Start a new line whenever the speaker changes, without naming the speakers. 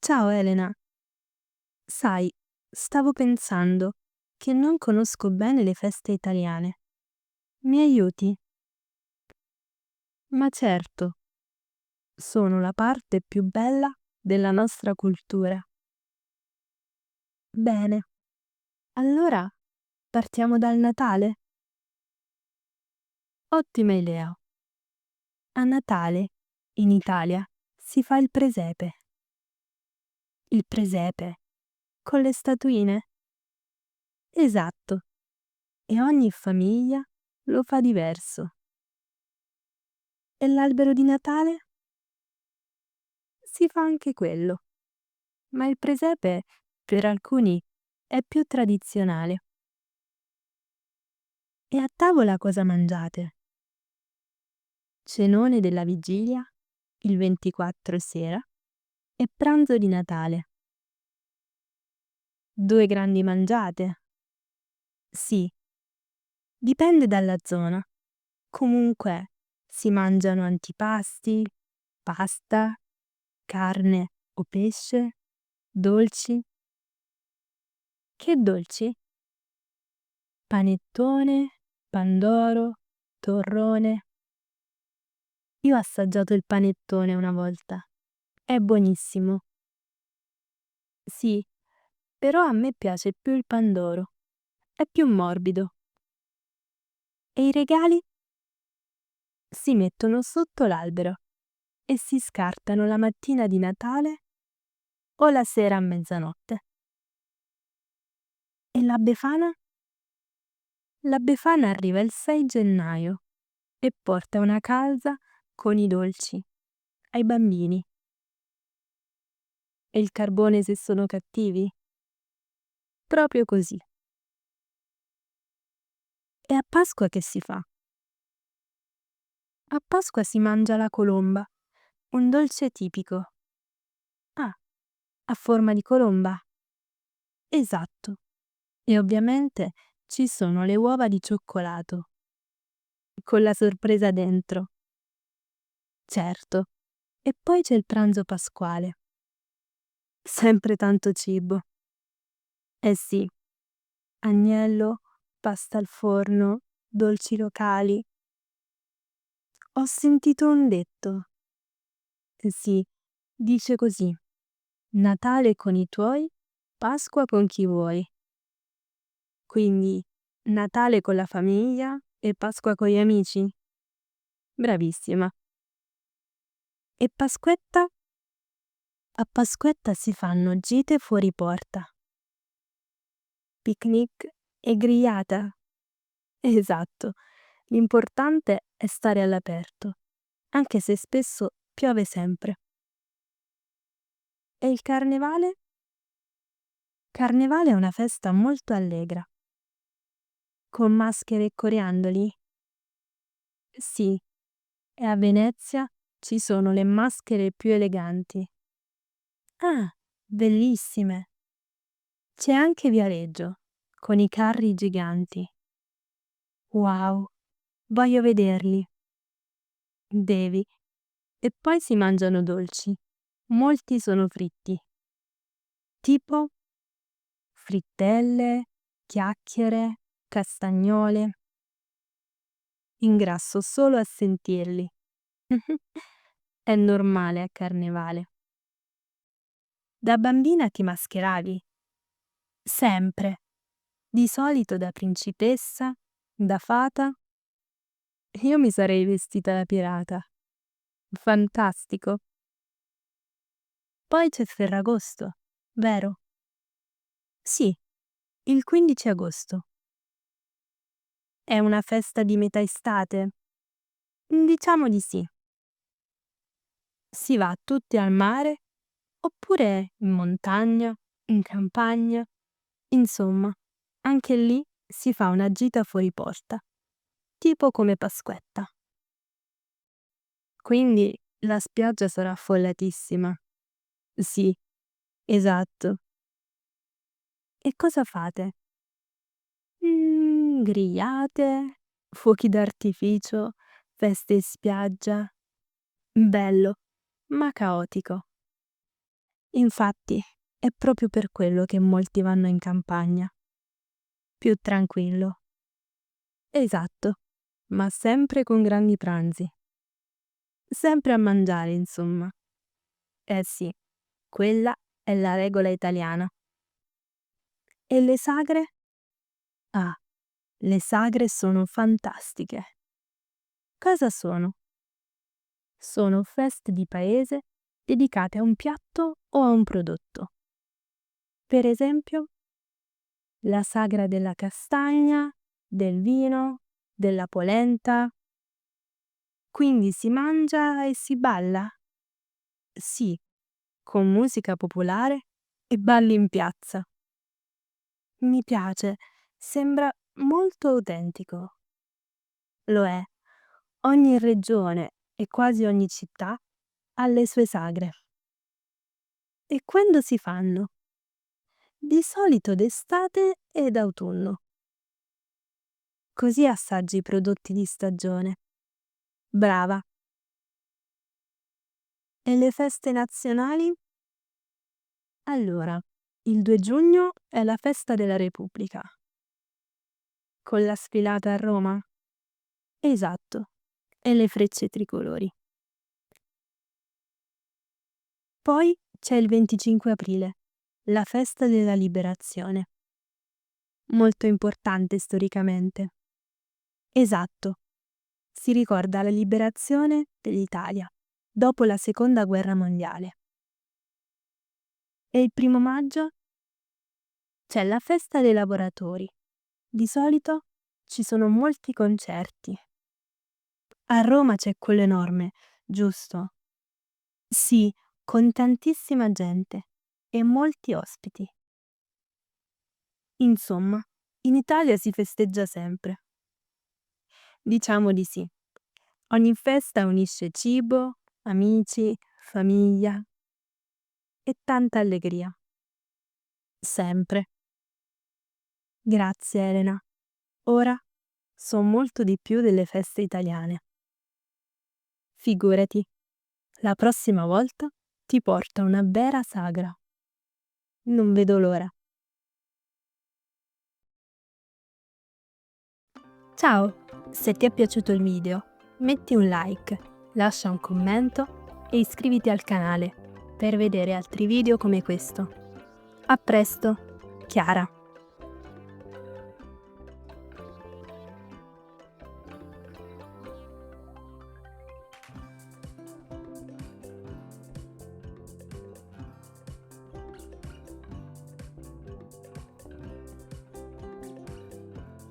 Ciao Elena, sai, stavo pensando che non conosco bene le feste italiane. Mi aiuti? Ma certo, sono la parte più bella della nostra cultura. Bene, allora partiamo dal Natale? Ottima idea. A Natale, in Italia, si fa il presepe. Il presepe, con le statuine? Esatto, e ogni famiglia lo fa diverso. E l'albero di Natale? Si fa anche quello, ma il presepe per alcuni è più tradizionale. E a tavola cosa mangiate? Cenone della vigilia, il 24 sera, e pranzo di Natale. Due grandi mangiate? Sì, dipende dalla zona. Comunque si mangiano antipasti, pasta, carne o pesce, dolci. Che dolci? Panettone, pandoro, torrone. Io ho assaggiato il panettone una volta. È buonissimo. Sì, però a me piace più il pandoro. È più morbido. E i regali si mettono sotto l'albero e si scartano la mattina di Natale o la sera a mezzanotte. E la Befana? La Befana arriva il 6 gennaio e porta una calza con i dolci ai bambini. E il carbone se sono cattivi? Proprio così. E a Pasqua che si fa? A Pasqua si mangia la colomba, un dolce tipico. Ah, a forma di colomba? Esatto. E ovviamente ci sono le uova di cioccolato, con la sorpresa dentro. Certo. E poi c'è il pranzo pasquale. Sempre tanto cibo. Eh sì, agnello, pasta al forno, dolci locali. Ho sentito un detto. Sì, dice così: Natale con i tuoi, Pasqua con chi vuoi. Quindi Natale con la famiglia e Pasqua con gli amici? Bravissima. E Pasquetta? A Pasquetta si fanno gite fuori porta, picnic e grigliata. Esatto, l'importante è stare all'aperto, anche se spesso piove sempre. E il carnevale? Carnevale è una festa molto allegra, con maschere e coriandoli. Sì, e a Venezia ci sono le maschere più eleganti. Ah, bellissime! C'è anche Viareggio, con i carri giganti. Wow, voglio vederli. Devi. E poi si mangiano dolci. Molti sono fritti. Tipo frittelle, chiacchiere, castagnole. Ingrasso solo a sentirli. È normale a Carnevale. Da bambina ti mascheravi? Sempre. Di solito da principessa, da fata. Io mi sarei vestita da pirata. Fantastico. Poi c'è Ferragosto, vero? Sì, il 15 agosto. È una festa di metà estate? Diciamo di sì. Si va tutti al mare, oppure in montagna, in campagna. Insomma, anche lì si fa una gita fuori porta, tipo come Pasquetta. Quindi la spiaggia sarà affollatissima. Sì, esatto. E cosa fate? Grigliate, fuochi d'artificio, feste in spiaggia. Bello, ma caotico. Infatti, è proprio per quello che molti vanno in campagna. Più tranquillo. Esatto, ma sempre con grandi pranzi. Sempre a mangiare, insomma. Eh sì, quella è la regola italiana. E le sagre? Ah, le sagre sono fantastiche. Cosa sono? Sono feste di paese dedicate a un piatto o a un prodotto. Per esempio, la sagra della castagna, del vino, della polenta. Quindi si mangia e si balla? Sì, con musica popolare e balli in piazza. Mi piace, sembra molto autentico. Lo è. Ogni regione e quasi ogni città ha le sue sagre. E quando si fanno? Di solito d'estate e d'autunno. Così assaggi i prodotti di stagione. Brava. E le feste nazionali? Allora, il 2 giugno è la festa della Repubblica. Con la sfilata a Roma? Esatto. E le frecce tricolori. Poi c'è il 25 aprile, la festa della liberazione. Molto importante storicamente. Esatto. Si ricorda la liberazione dell'Italia dopo la Seconda Guerra Mondiale. E il 1° maggio? C'è la festa dei lavoratori. Di solito ci sono molti concerti. A Roma c'è quello enorme, giusto? Sì, con tantissima gente e molti ospiti. Insomma, in Italia si festeggia sempre. Diciamo di sì. Ogni festa unisce cibo, amici, famiglia e tanta allegria. Sempre. Grazie Elena. Ora so molto di più delle feste italiane. Figurati, la prossima volta ti porto una vera sagra. Non vedo l'ora. Ciao! Se ti è piaciuto il video, metti un like, lascia un commento e iscriviti al canale per vedere altri video come questo. A presto, Chiara!